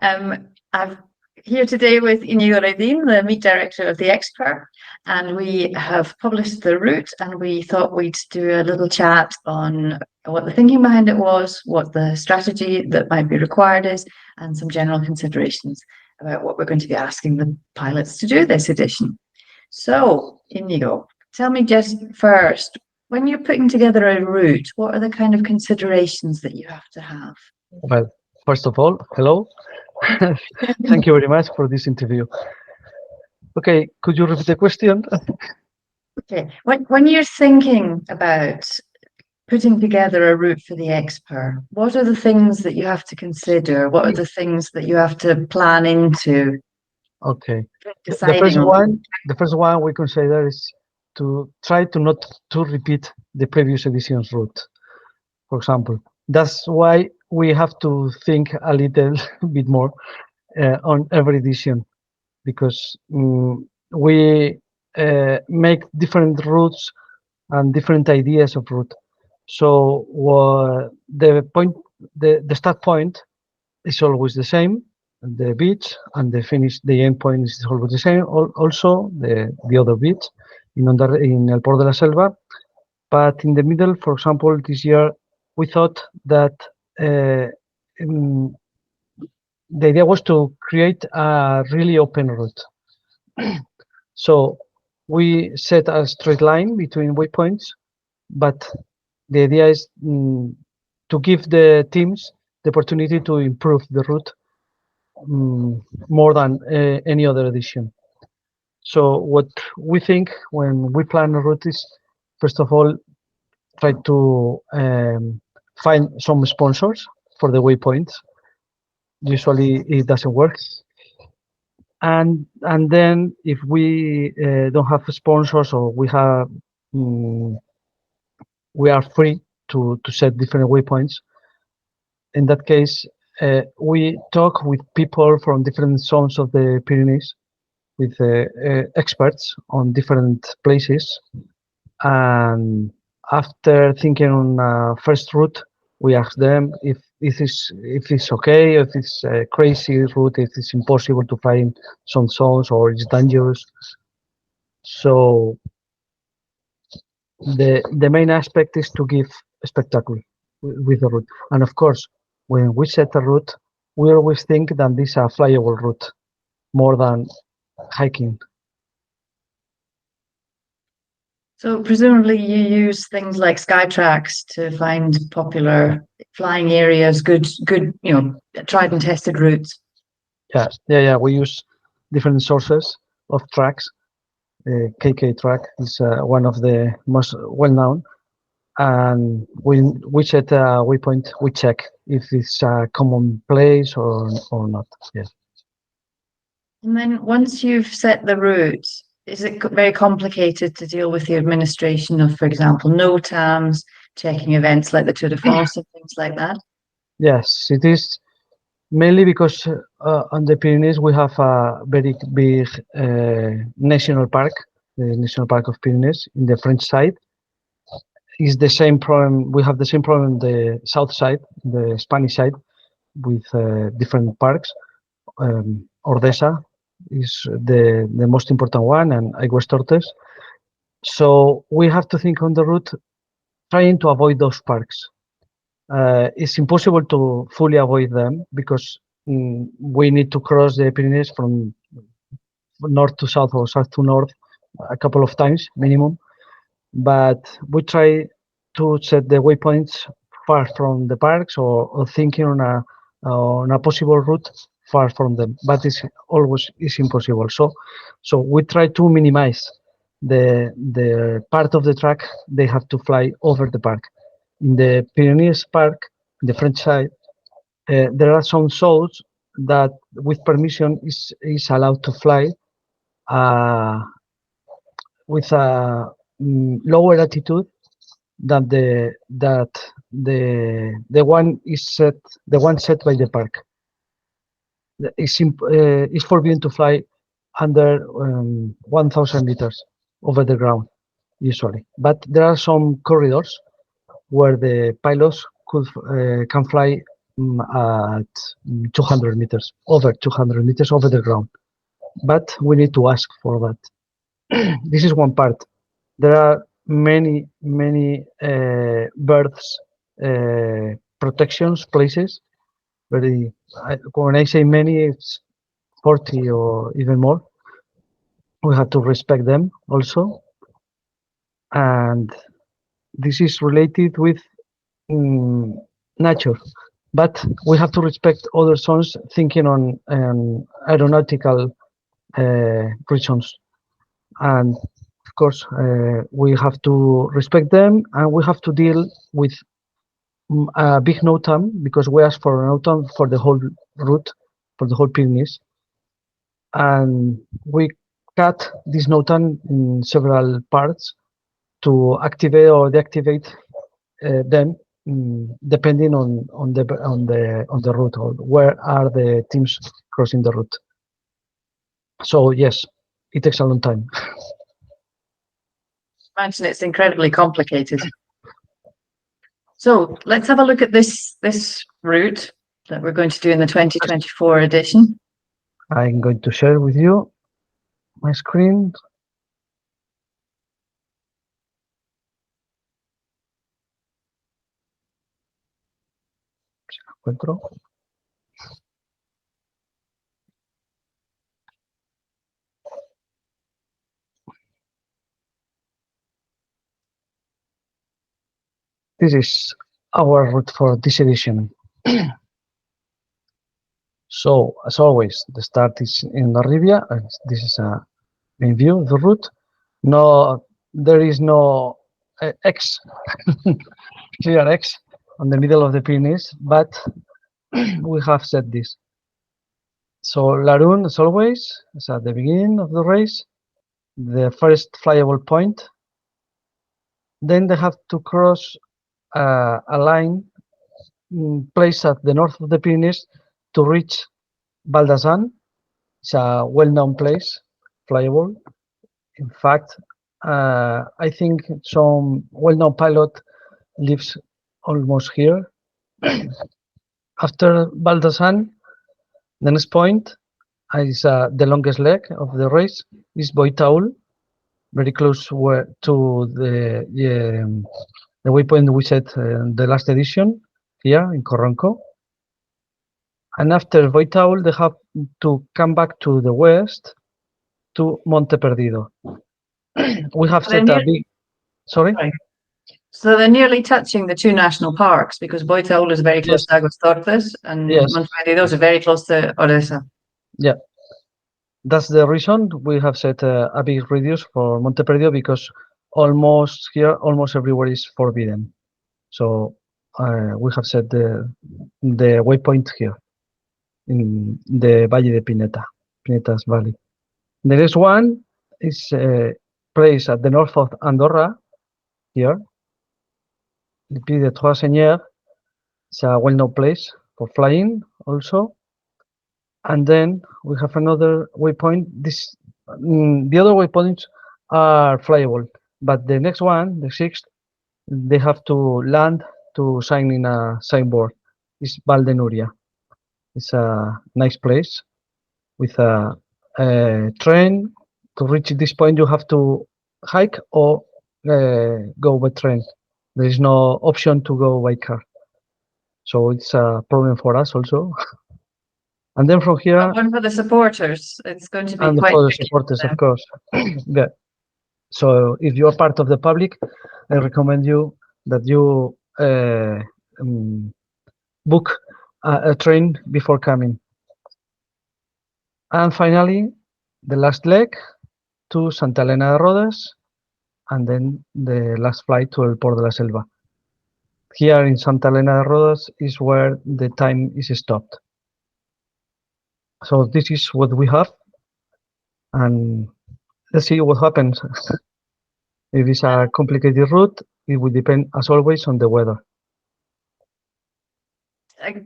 I'm here today with Íñigo Redín, the meet director of the X-Pyr, and we have published the route, and we thought we'd do a little chat on what the thinking behind it was, what the strategy that might be required is, and some general considerations about what we're going to be asking the pilots to do this edition. So, Íñigo, tell me just first, when you're putting together a route, what are the kind of considerations that you have to have? Well, first of all, hello. Thank you very much for this interview. Okay, could you repeat the question? Okay, when you're thinking about putting together a route for the X-Pyr, what are the things that you have to consider? What are the things that you have to plan into? Okay, Deciding on? the first one we consider is to try to not to repeat the previous edition's route. For example, that's why we have to think a little bit more on every edition, because we make different routes and different ideas of route. So the start point is always the same, the beach, and the end point is always the same. Also, the other beach in El Port de la Selva. But in the middle, for example, this year, we thought that the idea was to create a really open route. So we set a straight line between waypoints, but the idea is to give the teams the opportunity to improve the route more than any other edition. So what we think when we plan a route is, first of all, try to find some sponsors for the waypoints. Usually it doesn't work. And then if we don't have sponsors, or we are free to set different waypoints, in that case we talk with people from different zones of the Pyrenees, with experts on different places, and after thinking on a first route, we ask them if it's okay, if it's a crazy route, if it's impossible to find some zones, or it's dangerous. So the main aspect is to give a spectacle with the route. And of course, when we set a route, we always think that this is a flyable route more than hiking. So presumably you use things like Skytrax to find popular flying areas, good, tried and tested routes. Yeah. We use different sources of tracks. KK track is one of the most well-known, and we set a waypoint. We check if it's a common place or not. Yes. And then once you've set the route, is it very complicated to deal with the administration of, for example, NOTAMs, checking events like the Tour de France and things like that? Yes, it is, mainly because on the Pyrenees we have a very big national park, the National Park of Pyrenees in the French side. Is the same problem. We have the same problem on the south side, the Spanish side, with different parks. Ordesa is the most important one, and Aigüestortes. So we have to think on the route, trying to avoid those parks. It's impossible to fully avoid them, because we need to cross the Pyrenees from north to south or south to north a couple of times minimum. But we try to set the waypoints far from the parks, or thinking on a possible route far from them, but it's always impossible. So we try to minimize the part of the track they have to fly over the park. In the Pyrenees Park, the French side, there are some zones that, with permission, is allowed to fly with a lower altitude than the one set by the park. It's forbidden to fly under 1,000 meters over the ground usually, but there are some corridors where the pilots can fly at 200 meters, over 200 meters over the ground. But we need to ask for that. This is one part. There are many birds protections places. When I say many, it's 40 or even more. We have to respect them also, and this is related with nature. But we have to respect other zones, thinking on aeronautical reasons, and of course we have to respect them, and we have to deal with a big NOTAM, because we asked for a NOTAM for the whole route, for the whole Pyrenees, and we cut this NOTAM in several parts to activate or deactivate them, depending on the route, or where are the teams crossing the route. So yes, it takes a long time. Imagine it's incredibly complicated. So let's have a look at this route that we're going to do in the 2024 edition. I'm going to share with you my screen. This is our route for this edition. So, as always, the start is in Narribia. This is a main view of the route. No, there is no X, clear X on the middle of the Pyrenees, but we have set this. So Laroon, as always, is at the beginning of the race, the first flyable point. Then they have to cross a line placed at the north of the Pyrenees to reach Val d'Azan. It's a well-known place, flyable. In fact, I think some well-known pilot lives almost here. After Val d'Azan, the next point is the longest leg of the race, is Boitaul, very close to the waypoint we set the last edition here in Corronco. And after Boitaul, they have to come back to the west to Monte Perdido. We have set a big, sorry? So they're nearly touching the two national parks, because Boitaul is very close to Aguas Tortes, and Monte Perdido is very close to Oresa. Yeah, that's the reason we have set a big radius for Monte Perdido, because almost everywhere is forbidden. So we have set the waypoint here in the Valle de Pinetas Valley. The next one is placed at the north of Andorra, here. Le Puy de Trois Seigneurs. It's a well-known place for flying also. And then we have another waypoint. The other waypoints are flyable, but the next one, the sixth, they have to land to sign in a signboard. It's Val de Núria. It's a nice place with a train. To reach this point, you have to hike or go by train. There is no option to go by car. So it's a problem for us also. And then from here, one for the supporters, it's going to be and quite for the supporters, of course. Yeah. So if you are part of the public, I recommend you that you book a train before coming. And finally, the last leg to Santa Elena de Rodes, and then the last flight to El Port de la Selva. Here in Santa Elena de Rodes is where the time is stopped. So this is what we have, and let's see what happens. If it's a complicated route, it will depend, as always, on the weather.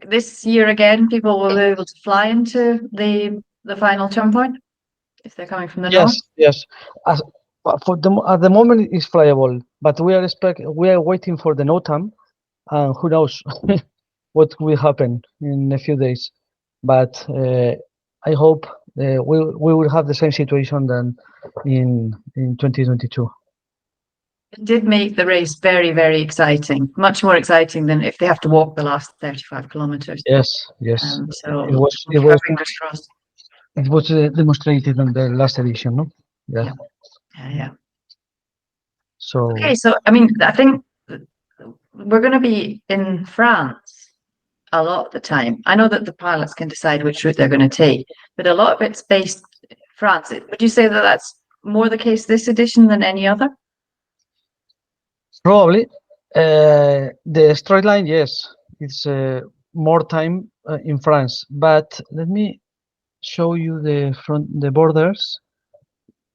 This year again, people will be able to fly into the final turn point if they're coming from the north. Yes. At the moment, it's flyable, but we are waiting for the NOTAM, and who knows? what will happen in a few days. But I hope we will have the same situation than in 2022. It did make the race very, very exciting, much more exciting than if they have to walk the last 35 kilometers. Yes, yes. So It was we'll keep our fingers crossed. it was demonstrated on the last edition, no? Yeah. Yeah. So Okay, so I mean, I think we're going to be in France a lot of the time. I know that the pilots can decide which route they're going to take, but a lot of it's based France. Would you say that that's more the case this edition than any other? probably the straight line, yes, it's more time in France. But let me show you the borders.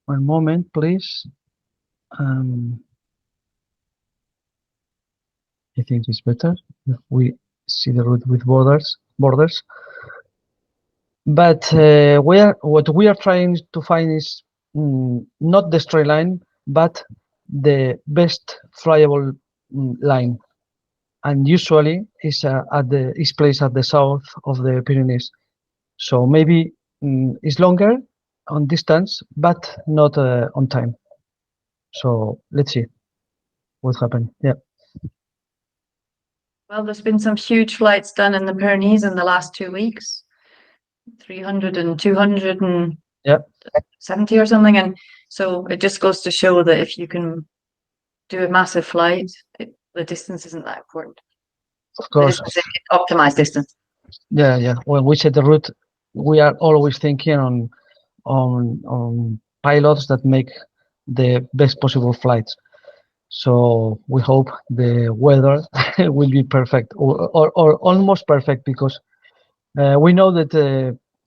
One moment, please. I think it's better if we see the route with borders. But what we are trying to find is not the straight line, but the best flyable line, and usually is placed at the south of the Pyrenees. So maybe it's longer on distance, but not on time. So let's see what happened. Yeah. Well, there's been some huge flights done in the Pyrenees in the last 2 weeks, 300 and 270 Yeah. or something. And so it just goes to show that if you can do a massive flight, the distance isn't that important. Of course. Optimized distance. Yeah. When we set the route, we are always thinking on pilots that make the best possible flights. So we hope the weather will be perfect or almost perfect, because we know that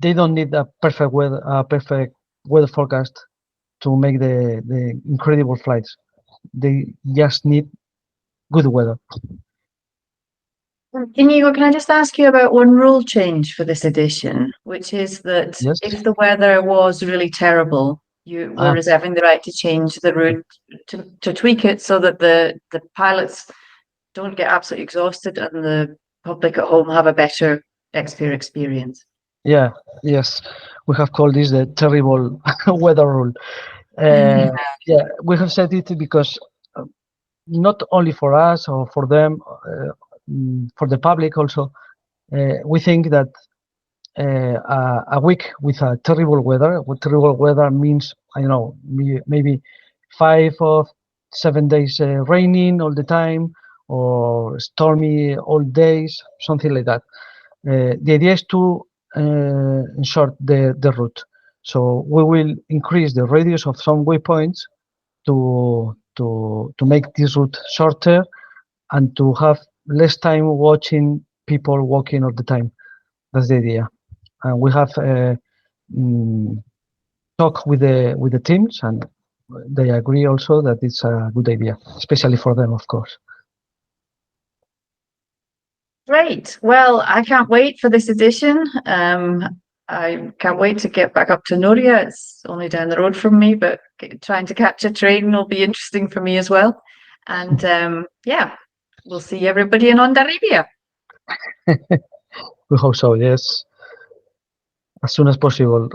they don't need a perfect weather forecast to make the incredible flights. They just need good weather. Íñigo, can I just ask you about one rule change for this edition, which is that Yes. if the weather was really terrible, you were reserving the right to change the route to tweak it so that the pilots don't get absolutely exhausted and the public at home have a better X-Pyr experience. Yeah, yes. We have called this the terrible weather rule. Yeah, we have said it because not only for us or for them, for the public also, we think that a week with a terrible weather, what terrible weather means, I don't know, maybe 5 or 7 days raining all the time, or stormy all days, something like that. The idea is to short the route. So we will increase the radius of some waypoints to make this route shorter and to have less time watching people walking all the time. That's the idea. And we have talked with the teams, and they agree also that it's a good idea, especially for them, of course. Great. Well, I can't wait for this edition. I can't wait to get back up to Nuria. It's only down the road from me, but trying to catch a train will be interesting for me as well. And yeah, we'll see everybody in Hondarribia. We hope so, yes. As soon as possible.